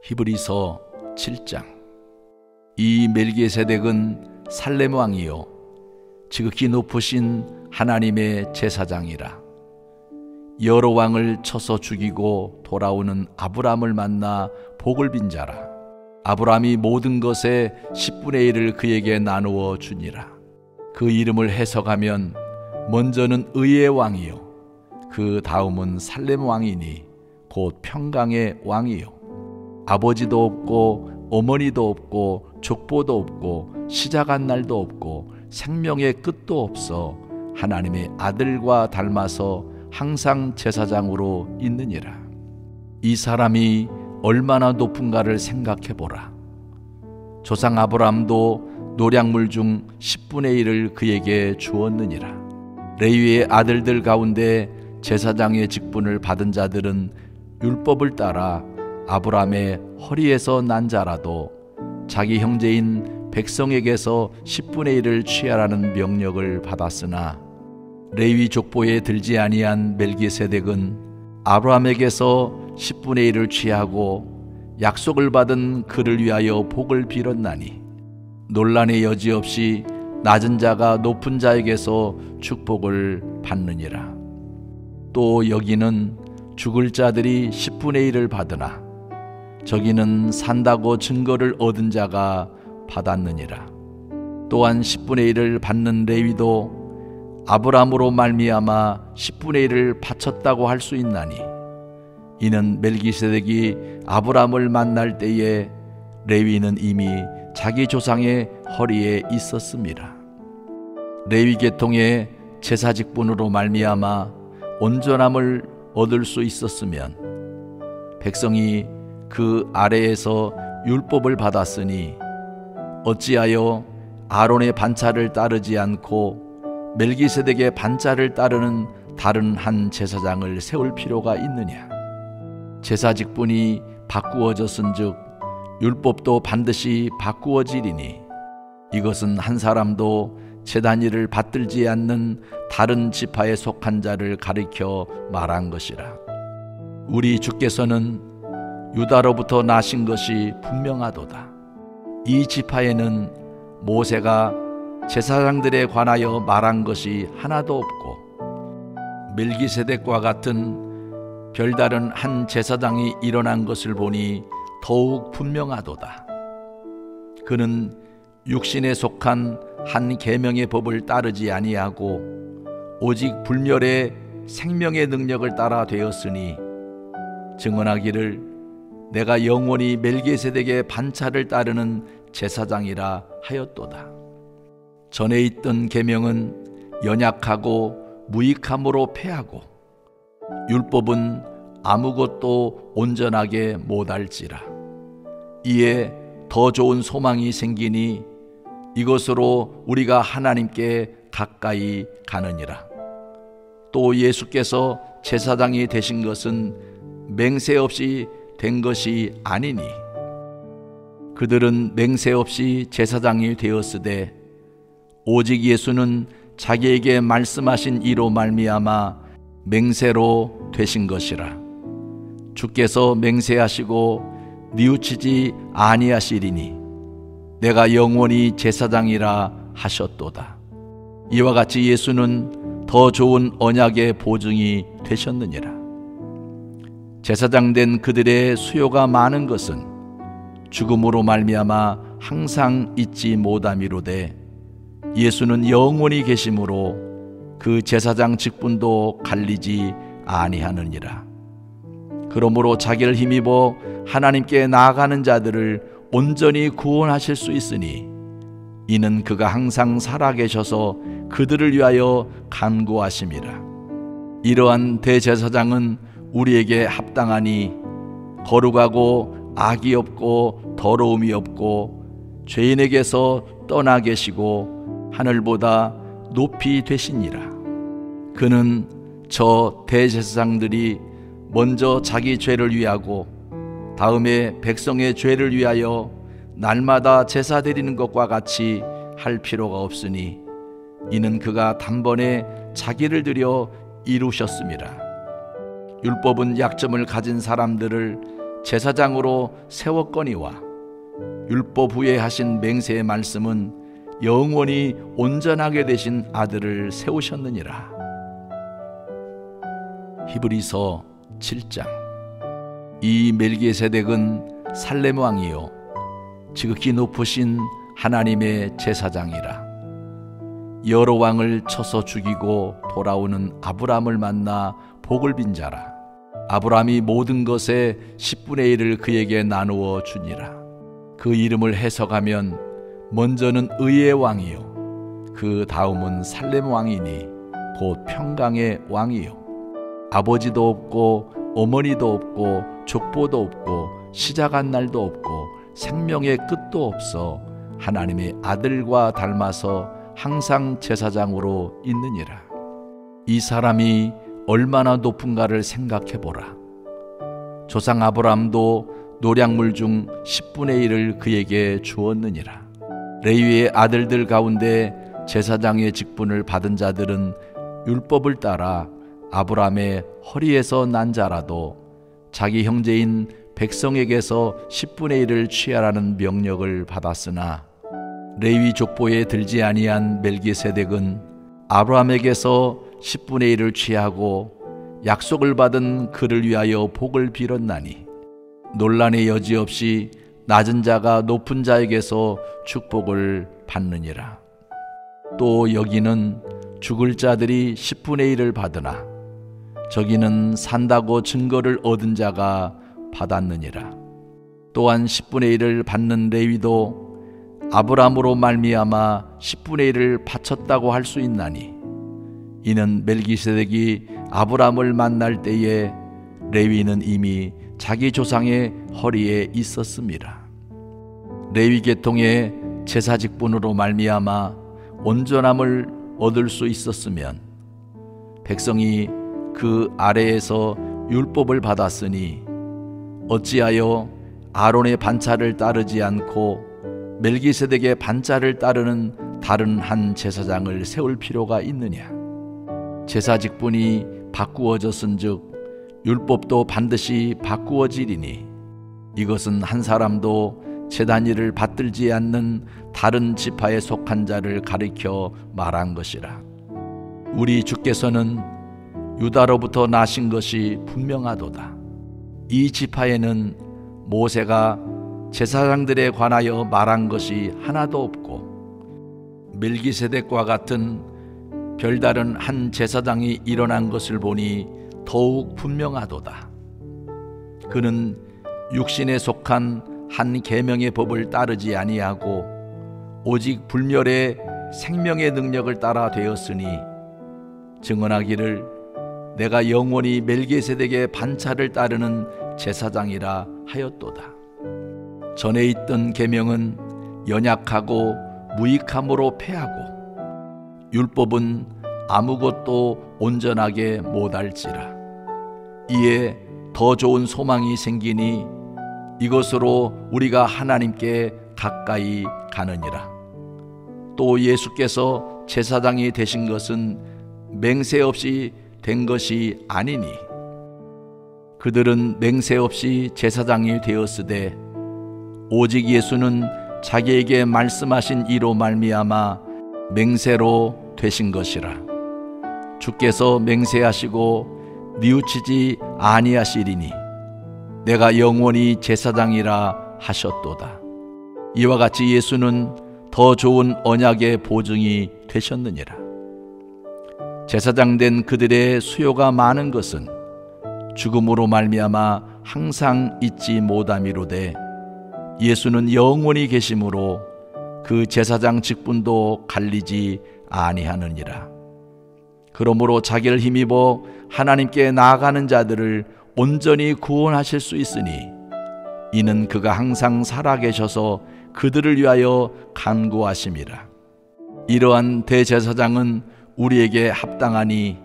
히브리서 7장. 이 멜기세덱은 살렘 왕이요 지극히 높으신 하나님의 제사장이라. 여러 왕을 쳐서 죽이고 돌아오는 아브람을 만나 복을 빈 자라. 아브람이 모든 것의 10분의 1을 그에게 나누어 주니라. 그 이름을 해석하면 먼저는 의의 왕이요 그 다음은 살렘 왕이니 곧 평강의 왕이요 아버지도 없고 어머니도 없고 족보도 없고 시작한 날도 없고 생명의 끝도 없어 하나님의 아들과 닮아서 항상 제사장으로 있느니라. 이 사람이 얼마나 높은가를 생각해보라. 조상 아브람도 노략물 중 10분의 1을 그에게 주었느니라. 레위의 아들들 가운데 제사장의 직분을 받은 자들은 율법을 따라 아브람의 허리에서 난 자라도 자기 형제인 백성에게서 10분의 1을 취하라는 명령을 받았으나 레위 족보에 들지 아니한 멜기세덱은 아브람에게서 10분의 1을 취하고 약속을 받은 그를 위하여 복을 빌었나니 논란의 여지 없이 낮은 자가 높은 자에게서 축복을 받느니라. 또 여기는 죽을 자들이 10분의 1을 받으나 저기는 산다고 증거를 얻은 자가 받았느니라. 또한 10분의 1을 받는 레위도 아브람으로 말미암아 10분의 1을 바쳤다고 할 수 있나니 이는 멜기세덱이 아브람을 만날 때에 레위는 이미 자기 조상의 허리에 있었습니다. 레위 계통의 제사 직분으로 말미암아 온전함을 얻을 수 있었으면 백성이 그 아래에서 율법을 받았으니 어찌하여 아론의 반차를 따르지 않고 멜기세덱의 반차를 따르는 다른 한 제사장을 세울 필요가 있느냐. 제사 직분이 바꾸어졌은즉 율법도 반드시 바꾸어지리니 이것은 한 사람도 제단 일을 받들지 않는 다른 지파에 속한 자를 가리켜 말한 것이라. 우리 주께서는 유다로부터 나신 것이 분명하도다. 이 지파에는 모세가 제사장들에 관하여 말한 것이 하나도 없고 멜기세덱과 같은 별다른 한 제사장이 일어난 것을 보니 더욱 분명하도다. 그는 육신에 속한 한 계명의 법을 따르지 아니하고 오직 불멸의 생명의 능력을 따라 되었으니 증언하기를 내가 영원히 멜기세덱의 반차를 따르는 제사장이라 하였도다. 전에 있던 계명은 연약하고 무익함으로 패하고 율법은 아무것도 온전하게 못할지라. 이에 더 좋은 소망이 생기니 이것으로 우리가 하나님께 가까이 가느니라. 또 예수께서 제사장이 되신 것은 맹세 없이 된 것이 아니니 그들은 맹세 없이 제사장이 되었으되 오직 예수는 자기에게 말씀하신 이로 말미암아 맹세로 되신 것이라. 주께서 맹세하시고 뉘우치지 아니하시리니 내가 영원히 제사장이라 하셨도다. 이와 같이 예수는 더 좋은 언약의 보증이 되셨느니라. 제사장 된 그들의 수요가 많은 것은 죽음으로 말미암아 항상 잊지 못함이로되 예수는 영원히 계심으로 그 제사장 직분도 갈리지 아니하느니라. 그러므로 자기를 힘입어 하나님께 나아가는 자들을 온전히 구원하실 수 있으니 이는 그가 항상 살아계셔서 그들을 위하여 간구하심이라. 이러한 대제사장은 우리에게 합당하니 거룩하고 악이 없고 더러움이 없고 죄인에게서 떠나 계시고 하늘보다 높이 되시니라. 그는 저 대제사장들이 먼저 자기 죄를 위하고 다음에 백성의 죄를 위하여 날마다 제사 드리는 것과 같이 할 필요가 없으니 이는 그가 단번에 자기를 들여 이루셨음이라. 율법은 약점을 가진 사람들을 제사장으로 세웠거니와 율법 후에 하신 맹세의 말씀은 영원히 온전하게 되신 아들을 세우셨느니라. 히브리서 7장. 이 멜기세덱은 살렘 왕이요 지극히 높으신 하나님의 제사장이라. 여러 왕을 쳐서 죽이고 돌아오는 아브람을 만나 복을 빈 자라. 아브람이 모든 것의 10분의 1을 그에게 나누어 주니라. 그 이름을 해석하면 먼저는 의의 왕이요 그 다음은 살렘 왕이니 곧 평강의 왕이요 아버지도 없고 어머니도 없고 족보도 없고 시작한 날도 없고 생명의 끝도 없어 하나님의 아들과 닮아서 항상 제사장으로 있느니라. 이 사람이 얼마나 높은가를 생각해보라. 조상 아브라함도 노량물 중 10분의 1을 그에게 주었느니라. 레위의 아들들 가운데 제사장의 직분을 받은 자들은 율법을 따라 아브라함의 허리에서 난 자라도 자기 형제인 백성에게서 10분의 1을 취하라는 명령을 받았으나 레위 족보에 들지 아니한 멜기세덱은 아브라함에게서 10분의 1을 취하고 약속을 받은 그를 위하여 복을 빌었나니 논란의 여지 없이 낮은 자가 높은 자에게서 축복을 받느니라. 또 여기는 죽을 자들이 10분의 1을 받으나 저기는 산다고 증거를 얻은 자가 받았느니라. 또한 10분의 1을 받는 레위도 아브라함으로 말미암아 10분의 1을 바쳤다고 할 수 있나니 이는 멜기세덱이 아브라함을 만날 때에 레위는 이미 자기 조상의 허리에 있었습니다. 레위 계통의 제사 직분으로 말미암아 온전함을 얻을 수 있었으면 백성이 그 아래에서 율법을 받았으니 어찌하여 아론의 반차를 따르지 않고 멜기세덱의 반차를 따르는 다른 한 제사장을 세울 필요가 있느냐. 제사 직분이 바꾸어졌은즉 율법도 반드시 바꾸어지리니 이것은 한 사람도 제단일을 받들지 않는 다른 지파에 속한 자를 가리켜 말한 것이라. 우리 주께서는 유다로부터 나신 것이 분명하도다. 이 지파에는 모세가 제사장들에 관하여 말한 것이 하나도 없고 멜기세덱과 같은 별다른 한 제사장이 일어난 것을 보니 더욱 분명하도다. 그는 육신에 속한 한 계명의 법을 따르지 아니하고 오직 불멸의 생명의 능력을 따라 되었으니 증언하기를 내가 영원히 멜기세덱의 반차를 따르는 제사장이라 하였도다. 전에 있던 계명은 연약하고 무익함으로 패하고 율법은 아무것도 온전하게 못할지라. 이에 더 좋은 소망이 생기니 이것으로 우리가 하나님께 가까이 가느니라. 또 예수께서 제사장이 되신 것은 맹세 없이 된 것이 아니니 그들은 맹세 없이 제사장이 되었으되 오직 예수는 자기에게 말씀하신 이로 말미암아 맹세로 되신 것이라. 주께서 맹세하시고 뉘우치지 아니하시리니 내가 영원히 제사장이라 하셨도다. 이와 같이 예수는 더 좋은 언약의 보증이 되셨느니라. 제사장 된 그들의 수요가 많은 것은 죽음으로 말미암아 항상 잊지 못함이로되 예수는 영원히 계심으로 그 제사장 직분도 갈리지 아니하느니라. 그러므로 자기를 힘입어 하나님께 나아가는 자들을 온전히 구원하실 수 있으니 이는 그가 항상 살아계셔서 그들을 위하여 간구하심이라. 이러한 대제사장은 우리에게 합당하니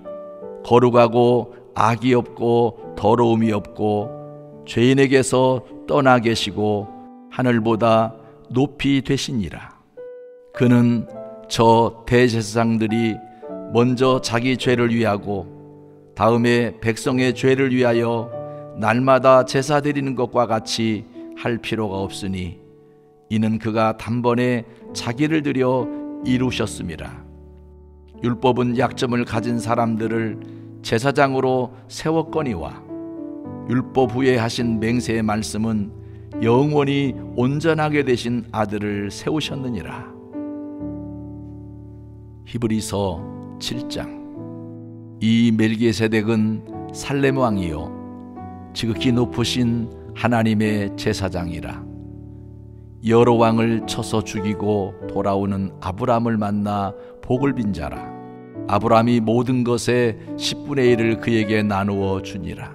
거룩하고 악이 없고 더러움이 없고 죄인에게서 떠나 계시고 하늘보다 높이 되시니라. 그는 저 대제사장들이 먼저 자기 죄를 위하고 다음에 백성의 죄를 위하여 날마다 제사 드리는 것과 같이 할 필요가 없으니 이는 그가 단번에 자기를 들여 이루셨음이라. 율법은 약점을 가진 사람들을 제사장으로 세웠거니와 율법 후에 하신 맹세의 말씀은 영원히 온전하게 되신 아들을 세우셨느니라. 히브리서 7장. 이 멜기세덱은 살렘 왕이요 지극히 높으신 하나님의 제사장이라. 여러 왕을 쳐서 죽이고 돌아오는 아브람을 만나 복을 빈 자라. 아브람이 모든 것의 10분의 1을 그에게 나누어 주니라.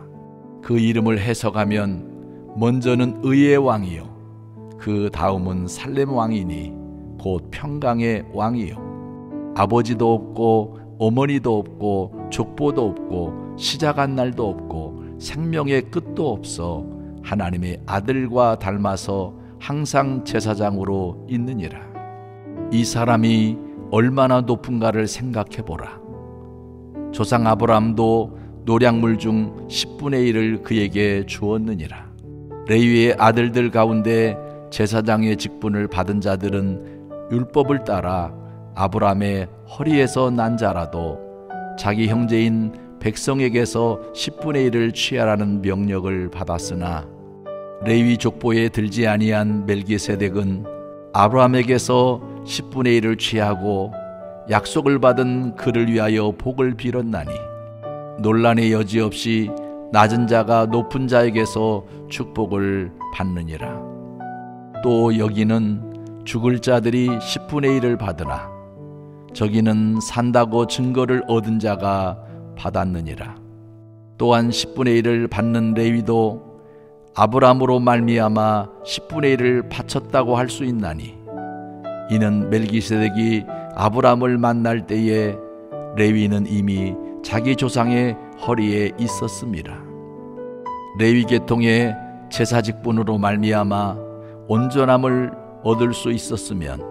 그 이름을 해석하면 먼저는 의의 왕이요 그 다음은 살렘 왕이니 곧 평강의 왕이요 아버지도 없고 어머니도 없고 족보도 없고 시작한 날도 없고 생명의 끝도 없어 하나님의 아들과 닮아서 항상 제사장으로 있느니라. 이 사람이 얼마나 높은가를 생각해보라. 조상 아브라함도 노량물 중 10분의 1을 그에게 주었느니라. 레위의 아들들 가운데 제사장의 직분을 받은 자들은 율법을 따라 아브라함의 허리에서 난 자라도 자기 형제인 백성에게서 10분의 1을 취하라는 명령을 받았으나 레위 족보에 들지 아니한 멜기세덱은 아브라함에게서 10분의 1을 취하고 약속을 받은 그를 위하여 복을 빌었나니 논란의 여지 없이 낮은 자가 높은 자에게서 축복을 받느니라. 또 여기는 죽을 자들이 10분의 1을 받으나 저기는 산다고 증거를 얻은 자가 받았느니라. 또한 10분의 1을 받는 레위도 아브라함으로 말미암아 10분의 1을 바쳤다고 할 수 있나니 이는 멜기세덱이 아브라함을 만날 때에 레위는 이미 자기 조상의 허리에 있었습니다. 레위 계통의 제사 직분으로 말미암아 온전함을 얻을 수 있었으면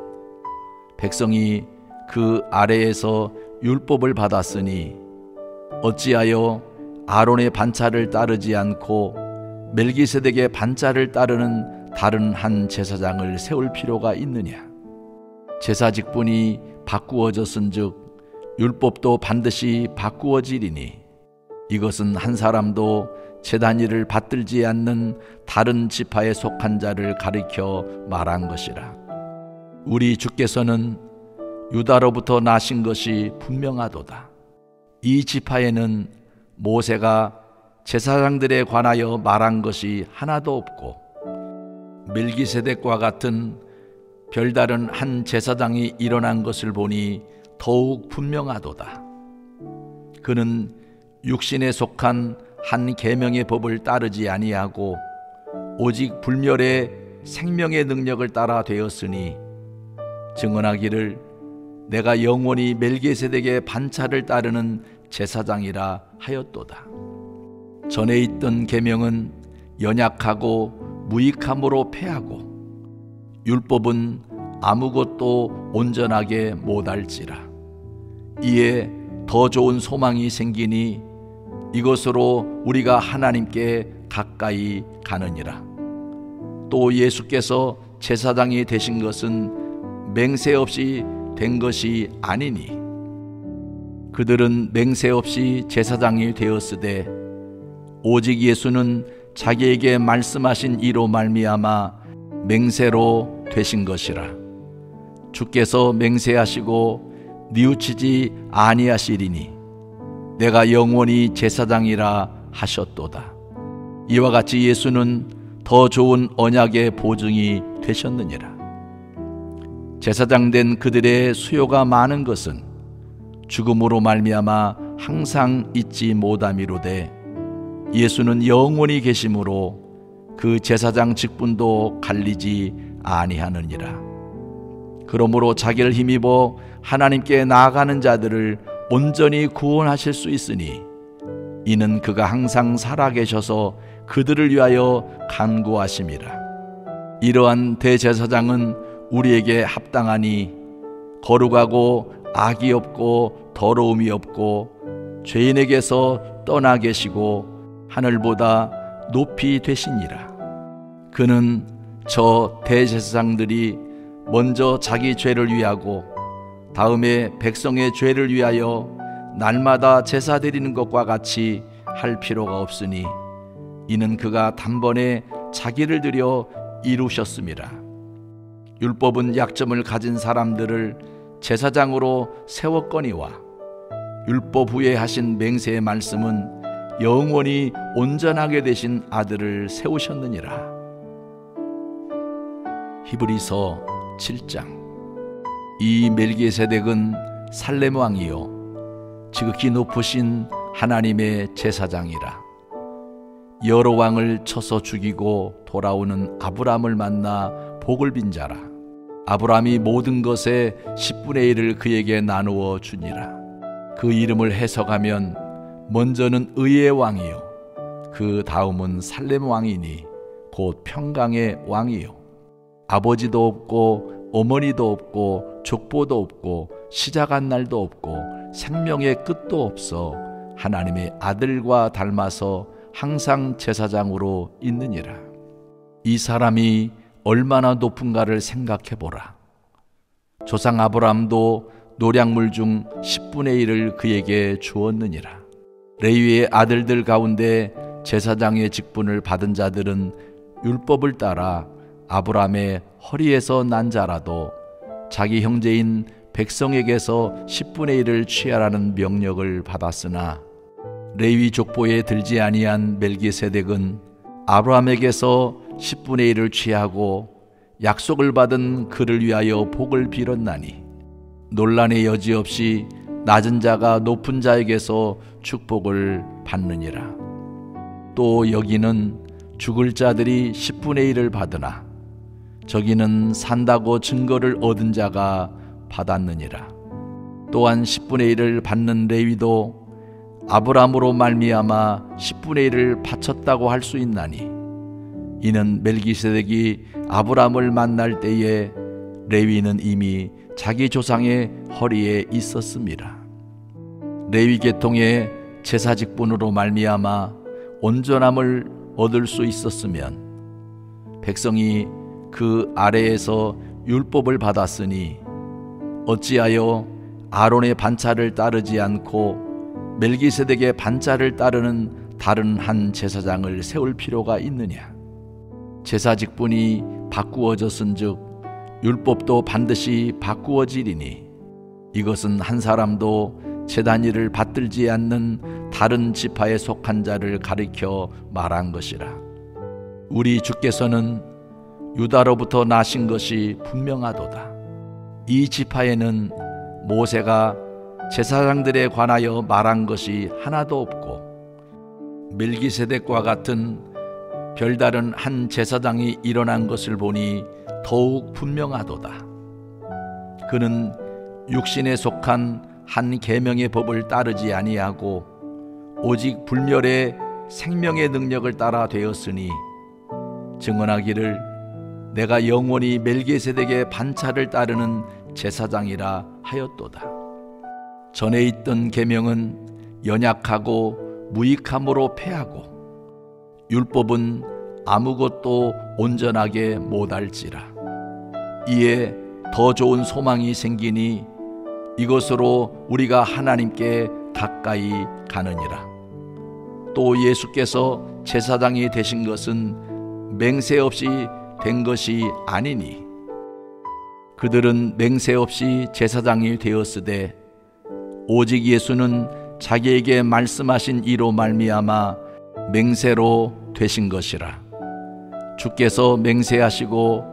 백성이 그 아래에서 율법을 받았으니 어찌하여 아론의 반차를 따르지 않고 멜기세덱의 반차를 따르는 다른 한 제사장을 세울 필요가 있느냐. 제사 직분이 바꾸어졌은즉 율법도 반드시 바꾸어지리니 이것은 한 사람도 제단 일을 받들지 않는 다른 지파에 속한 자를 가리켜 말한 것이라. 우리 주께서는 유다로부터 나신 것이 분명하도다. 이 지파에는 모세가 제사장들에 관하여 말한 것이 하나도 없고 멜기세덱과 같은 별다른 한 제사장이 일어난 것을 보니 더욱 분명하도다. 그는 육신에 속한 한 계명의 법을 따르지 아니하고 오직 불멸의 생명의 능력을 따라 되었으니 증언하기를 내가 영원히 멜기세덱의 반차를 따르는 제사장이라 하였도다. 전에 있던 계명은 연약하고 무익함으로 패하고 율법은 아무것도 온전하게 못할지라. 이에 더 좋은 소망이 생기니 이것으로 우리가 하나님께 가까이 가느니라. 또 예수께서 제사장이 되신 것은 맹세 없이 된 것이 아니니 그들은 맹세 없이 제사장이 되었으되 오직 예수는 자기에게 말씀하신 이로 말미암아 맹세로 되신 것이라. 주께서 맹세하시고 뉘우치지 아니하시리니 내가 영원히 제사장이라 하셨도다. 이와 같이 예수는 더 좋은 언약의 보증이 되셨느니라. 제사장 된 그들의 수요가 많은 것은 죽음으로 말미암아 항상 잊지 못함이로되 예수는 영원히 계심으로 그 제사장 직분도 갈리지 아니하느니라. 그러므로 자기를 힘입어 하나님께 나아가는 자들을 온전히 구원하실 수 있으니 이는 그가 항상 살아계셔서 그들을 위하여 간구하심이라. 이러한 대제사장은 우리에게 합당하니 거룩하고 악이 없고 더러움이 없고 죄인에게서 떠나 계시고 하늘보다 높이 되시니라. 그는 저 대제사장들이 먼저 자기 죄를 위하고 다음에 백성의 죄를 위하여 날마다 제사 드리는 것과 같이 할 필요가 없으니 이는 그가 단번에 자기를 들여 이루셨음이라. 율법은 약점을 가진 사람들을 제사장으로 세웠거니와 율법 후에 하신 맹세의 말씀은 영원히 온전하게 되신 아들을 세우셨느니라. 히브리서 7장. 이 멜기세덱은 살렘 왕이요 지극히 높으신 하나님의 제사장이라. 여러 왕을 쳐서 죽이고 돌아오는 아브람을 만나 복을 빈 자라. 아브람이 모든 것의 10분의 1을 그에게 나누어 주니라. 그 이름을 해석하면 먼저는 의의 왕이요 그 다음은 살렘 왕이니 곧 평강의 왕이요 아버지도 없고 어머니도 없고 족보도 없고 시작한 날도 없고 생명의 끝도 없어 하나님의 아들과 닮아서 항상 제사장으로 있느니라. 이 사람이 얼마나 높은가를 생각해보라. 조상 아브라함도 노량물 중 10분의 1을 그에게 주었느니라. 레위의 아들들 가운데 제사장의 직분을 받은 자들은 율법을 따라 아브라함의 허리에서 난 자라도 자기 형제인 백성에게서 10분의 1을 취하라는 명령을 받았으나 레위 족보에 들지 아니한 멜기세덱은 아브라함에게서 10분의 1을 취하고 약속을 받은 그를 위하여 복을 빌었나니 논란의 여지 없이 낮은 자가 높은 자에게서 축복을 받느니라. 또 여기는 죽을 자들이 10분의 1을 받으나 저기는 산다고 증거를 얻은 자가 받았느니라. 또한 10분의 1을 받는 레위도 아브라함으로 말미암아 10분의 1을 바쳤다고 할 수 있나니 이는 멜기세덱이 아브라함을 만날 때에 레위는 이미 자기 조상의 허리에 있었습니다. 레위 계통의 제사 직분으로 말미암아 온전함을 얻을 수 있었으면 백성이 그 아래에서 율법을 받았으니 어찌하여 아론의 반차를 따르지 않고 멜기세덱의 반차를 따르는 다른 한 제사장을 세울 필요가 있느냐. 제사 직분이 바꾸어졌은즉 율법도 반드시 바꾸어지리니 이것은 한 사람도 제단위를 받들지 않는 다른 지파에 속한 자를 가리켜 말한 것이라. 우리 주께서는 유다로부터 나신 것이 분명하도다. 이 지파에는 모세가 제사장들에 관하여 말한 것이 하나도 없고 멜기세덱과 같은 별다른 한 제사장이 일어난 것을 보니 더욱 분명하도다. 그는 육신에 속한 한 계명의 법을 따르지 아니하고 오직 불멸의 생명의 능력을 따라 되었으니 증언하기를 내가 영원히 멜기세덱의 반차를 따르는 제사장이라 하였도다. 전에 있던 계명은 연약하고 무익함으로 패하고 율법은 아무것도 온전하게 못할지라. 이에 더 좋은 소망이 생기니 이것으로 우리가 하나님께 가까이 가느니라. 또 예수께서 제사장이 되신 것은 맹세 없이 된 것이 아니니 그들은 맹세 없이 제사장이 되었으되 오직 예수는 자기에게 말씀하신 이로 말미암아 맹세로 되신 것이라. 주께서 맹세하시고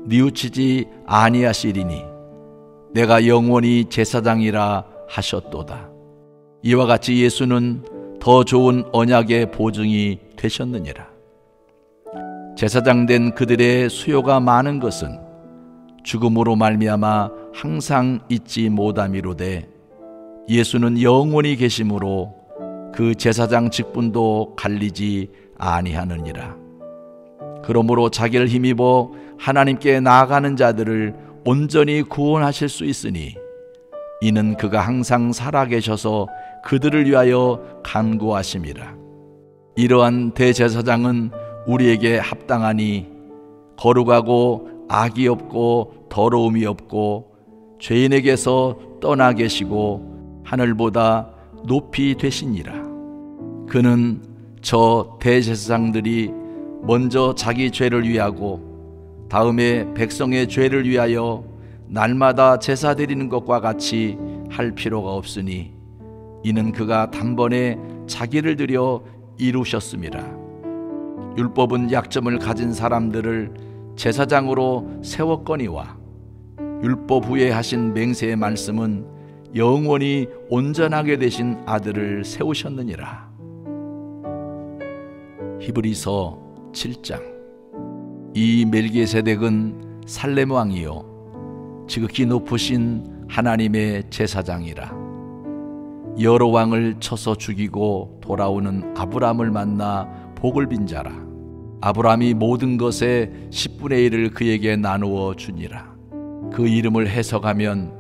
뉘우치지 아니하시리니 내가 영원히 제사장이라 하셨도다. 이와 같이 예수는 더 좋은 언약의 보증이 되셨느니라. 제사장 된 그들의 수요가 많은 것은 죽음으로 말미암아 항상 잊지 못함이로되 예수는 영원히 계심으로 그 제사장 직분도 갈리지 아니하느니라. 그러므로 자기를 힘입어 하나님께 나아가는 자들을 온전히 구원하실 수 있으니 이는 그가 항상 살아계셔서 그들을 위하여 간구하심이라. 이러한 대제사장은 우리에게 합당하니 거룩하고 악이 없고 더러움이 없고 죄인에게서 떠나 계시고 하늘보다 높이 되시니라. 그는 저 대제사장들이 먼저 자기 죄를 위하고 다음에 백성의 죄를 위하여 날마다 제사 드리는 것과 같이 할 필요가 없으니 이는 그가 단번에 자기를 들여 이루셨음이라. 율법은 약점을 가진 사람들을 제사장으로 세웠거니와 율법 후에 하신 맹세의 말씀은 영원히 온전하게 되신 아들을 세우셨느니라. 히브리서 7장. 이 멜기세덱은 살렘 왕이요 지극히 높으신 하나님의 제사장이라. 여러 왕을 쳐서 죽이고 돌아오는 아브람을 만나 복을 빈 자라. 아브람이 모든 것의 10분의 1을 그에게 나누어 주니라. 그 이름을 해석하면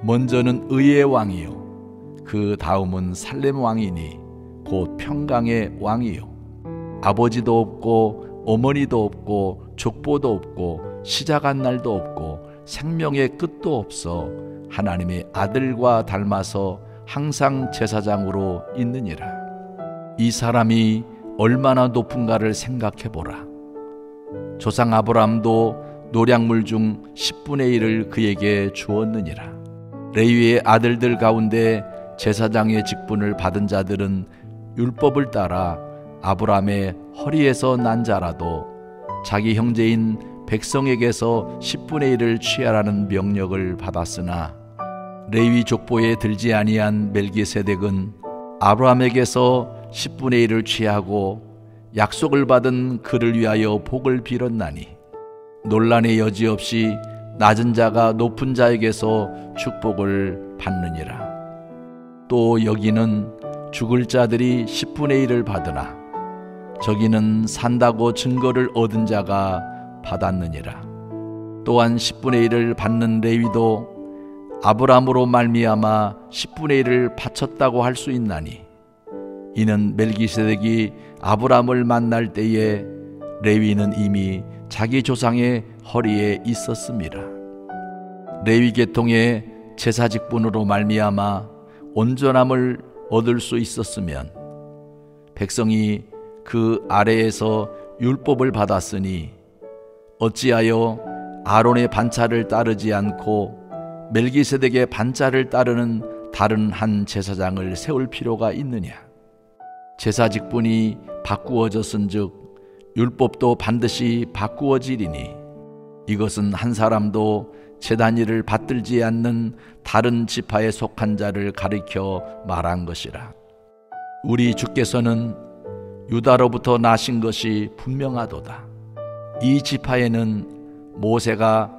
먼저는 의의 왕이요 그 다음은 살렘 왕이니 곧 평강의 왕이요 아버지도 없고 어머니도 없고 족보도 없고 시작한 날도 없고 생명의 끝도 없어 하나님의 아들과 닮아서 항상 제사장으로 있느니라. 이 사람이 얼마나 높은가를 생각해보라. 조상 아브람도 노량물 중 10분의 1을 그에게 주었느니라. 레위의 아들들 가운데 제사장의 직분을 받은 자들은 율법을 따라 아브람의 허리에서 난 자라도 자기 형제인 백성에게서 10분의 1을 취하라는 명령을 받았으나 레위 족보에 들지 아니한 멜기세덱은 아브람에게서 10분의 1을 취하고 약속을 받은 그를 위하여 복을 빌었나니 논란의 여지 없이 낮은 자가 높은 자에게서 축복을 받느니라. 또 여기는 죽을 자들이 10분의 1을 받으나 저기는 산다고 증거를 얻은 자가 받았느니라. 또한 10분의 1을 받는 레위도 아브람으로 말미암아 10분의 1을 바쳤다고 할 수 있나니 이는 멜기세덱이 아브람을 만날 때에 레위는 이미 자기 조상의 허리에 있었습니다. 레위 계통의 제사 직분으로 말미암아 온전함을 얻을 수 있었으면 백성이 그 아래에서 율법을 받았으니 어찌하여 아론의 반차를 따르지 않고 멜기세덱의 반차를 따르는 다른 한 제사장을 세울 필요가 있느냐. 제사 직분이 바꾸어졌은즉 율법도 반드시 바꾸어지리니 이것은 한 사람도 제단 일을 받들지 않는 다른 지파에 속한 자를 가리켜 말한 것이라. 우리 주께서는 유다로부터 나신 것이 분명하도다. 이 지파에는 모세가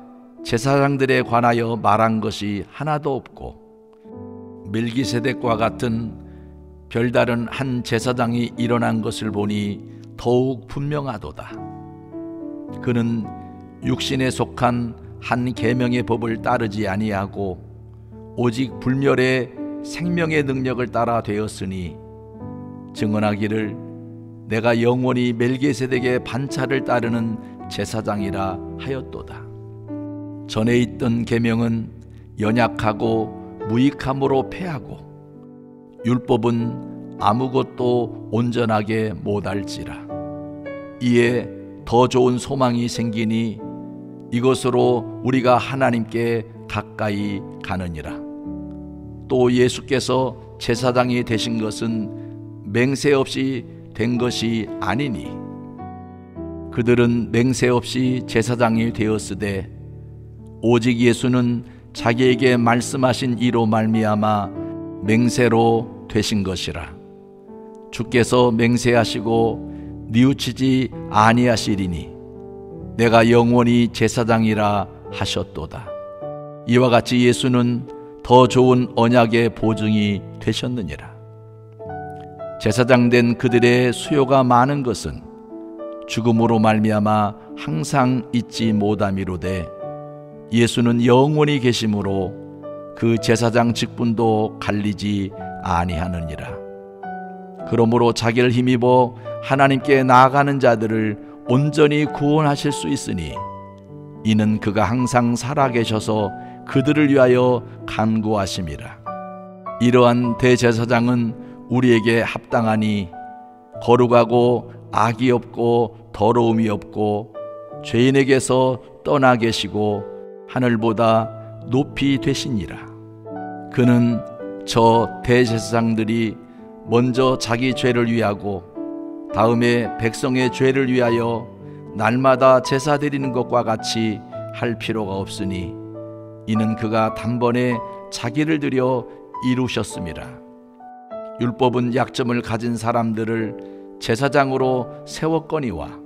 제사장들에 관하여 말한 것이 하나도 없고 멜기세덱과 같은 별다른 한 제사장이 일어난 것을 보니 더욱 분명하도다. 그는 육신에 속한 한 계명의 법을 따르지 아니하고 오직 불멸의 생명의 능력을 따라 되었으니 증언하기를 내가 영원히 멜기세덱의 반차를 따르는 제사장이라 하였도다. 전에 있던 계명은 연약하고 무익함으로 패하고 율법은 아무것도 온전하게 못할지라. 이에 더 좋은 소망이 생기니 이것으로 우리가 하나님께 가까이 가느니라. 또 예수께서 제사장이 되신 것은 맹세 없이 된 것이 아니니 그들은 맹세 없이 제사장이 되었으되 오직 예수는 자기에게 말씀하신 이로 말미암아 맹세로 되신 것이라. 주께서 맹세하시고 뉘우치지 아니하시리니 내가 영원히 제사장이라 하셨도다. 이와 같이 예수는 더 좋은 언약의 보증이 되셨느니라. 제사장 된 그들의 수요가 많은 것은 죽음으로 말미암아 항상 잊지 못함이로되 예수는 영원히 계심으로 그 제사장 직분도 갈리지 아니하느니라. 그러므로 자기를 힘입어 하나님께 나아가는 자들을 온전히 구원하실 수 있으니 이는 그가 항상 살아계셔서 그들을 위하여 간구하심이라. 이러한 대제사장은 우리에게 합당하니 거룩하고 악이 없고 더러움이 없고 죄인에게서 떠나 계시고 하늘보다 높이 되시니라. 그는 저 대제사장들이 먼저 자기 죄를 위하고 다음에 백성의 죄를 위하여 날마다 제사 드리는 것과 같이 할 필요가 없으니 이는 그가 단번에 자기를 들여 이루셨음이라. 율법은 약점을 가진 사람들을 제사장으로 세웠거니와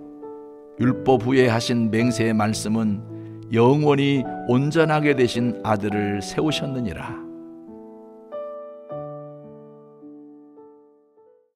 율법 후에 하신 맹세의 말씀은 영원히 온전하게 되신 아들을 세우셨느니라.